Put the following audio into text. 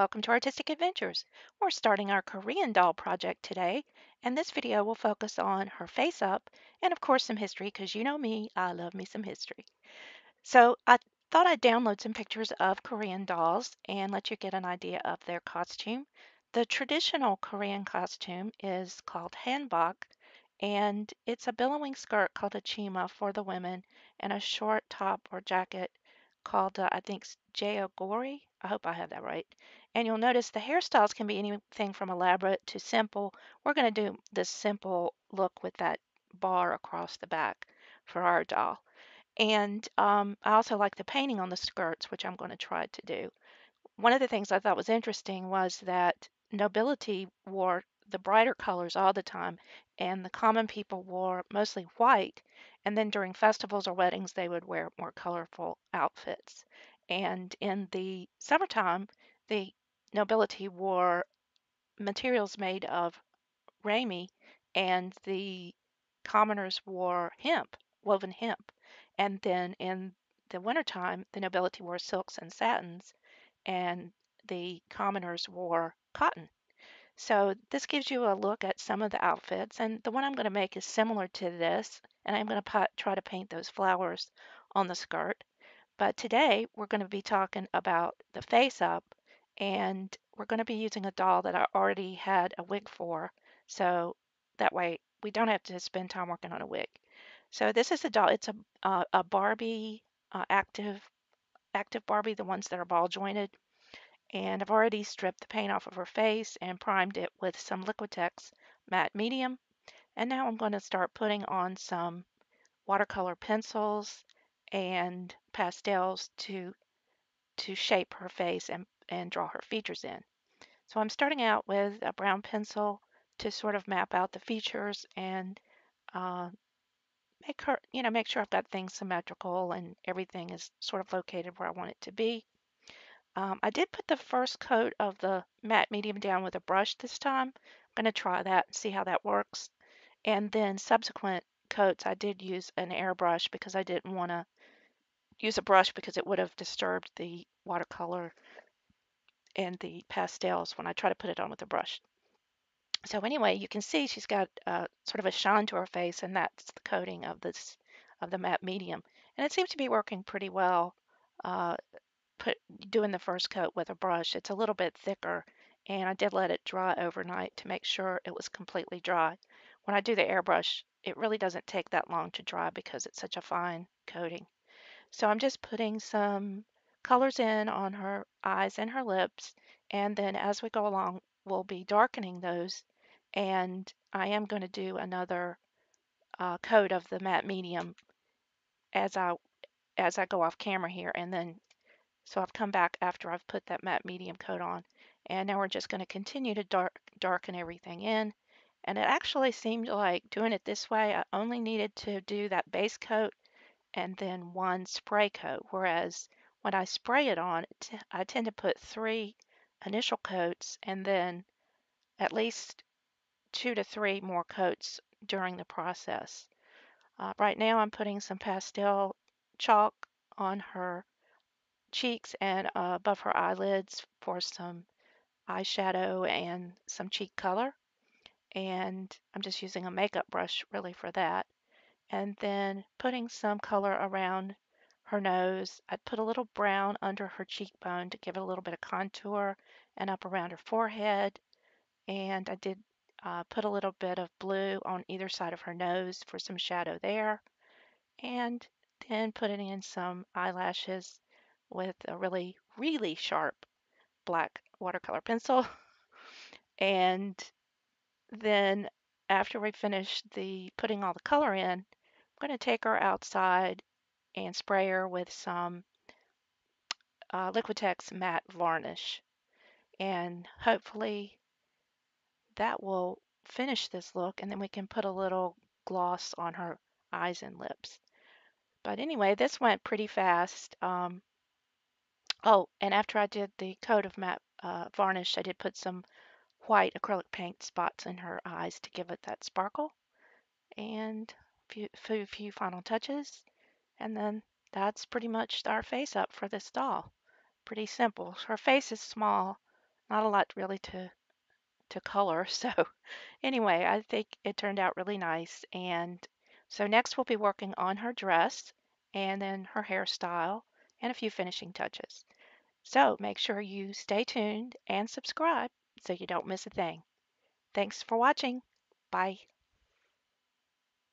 welcome to Artistic Adventures. We're starting our Korean doll project today, and this video will focus on her face up and, of course, some history because you know me, I love me some history. So, I thought I'd download some pictures of Korean dolls and let you get an idea of their costume. The traditional Korean costume is called hanbok, and it's a billowing skirt called a chima for the women and a short top or jacket called, I think, jeogori. I hope I have that right. And you'll notice the hairstyles can be anything from elaborate to simple. We're going to do this simple look with that bar across the back for our doll. And I also like the painting on the skirts, which I'm going to try to do. One of the things I thought was interesting was that nobility wore the brighter colors all the time, and the common people wore mostly white. And then during festivals or weddings, they would wear more colorful outfits. And in the summertime, the nobility wore materials made of ramie, and the commoners wore hemp, woven hemp. And then in the wintertime, the nobility wore silks and satins, and the commoners wore cotton. So this gives you a look at some of the outfits, and the one I'm going to make is similar to this, and I'm going to try to paint those flowers on the skirt. But today we're going to be talking about the face up, and we're going to be using a doll that I already had a wig for, so that way we don't have to spend time working on a wig. So this is a doll. It's a Barbie active Barbie, the ones that are ball jointed, and I've already stripped the paint off of her face and primed it with some Liquitex Matte Medium. And now I'm going to start putting on some watercolor pencils and pastels to shape her face and draw her features in. So I'm starting out with a brown pencil to sort of map out the features and uh, make sure I've got things symmetrical and everything is sort of located where I want it to be. I did put the first coat of the matte medium down with a brush this time. I'm going to try that and see how that works. And then subsequent coats, I did use an airbrush because I didn't want to use a brush because it would have disturbed the watercolor and the pastels when I try to put it on with a brush. So anyway, you can see she's got sort of a shine to her face, and that's the coating of the matte medium. And it seems to be working pretty well. Uh, doing the first coat with a brush, it's a little bit thicker, and I did let it dry overnight to make sure it was completely dry. When I do the airbrush, it really doesn't take that long to dry because it's such a fine coating. So I'm just putting some colors in on her eyes and her lips, and then as we go along, we'll be darkening those. And I am going to do another coat of the matte medium as I go off camera here, and then so I've come back after I've put that matte medium coat on, and now we're just going to continue to darken everything in. And it actually seemed like doing it this way, I only needed to do that base coat and then one spray coat, whereas when I spray it on, I tend to put 3 initial coats and then at least 2 to 3 more coats during the process. Right now I'm putting some pastel chalk on her cheeks and above her eyelids for some eyeshadow and some cheek color. And I'm just using a makeup brush really for that. And then putting some color around her nose. I put a little brown under her cheekbone to give it a little bit of contour and up around her forehead. And I did put a little bit of blue on either side of her nose for some shadow there. And then putting in some eyelashes with a really, really sharp black watercolor pencil. And then after we finish the putting all the color in, I'm going to take her outside and spray her with some Liquitex Matte Varnish. And hopefully that will finish this look, and then we can put a little gloss on her eyes and lips. But anyway, this went pretty fast. Oh, and after I did the coat of matte varnish, I did put some white acrylic paint spots in her eyes to give it that sparkle. And a few final touches. And then that's pretty much our face up for this doll. Pretty simple. Her face is small, not a lot really to color. So anyway, I think it turned out really nice. And so next we'll be working on her dress and then her hairstyle and a few finishing touches. So make sure you stay tuned and subscribe so you don't miss a thing. Thanks for watching. Bye.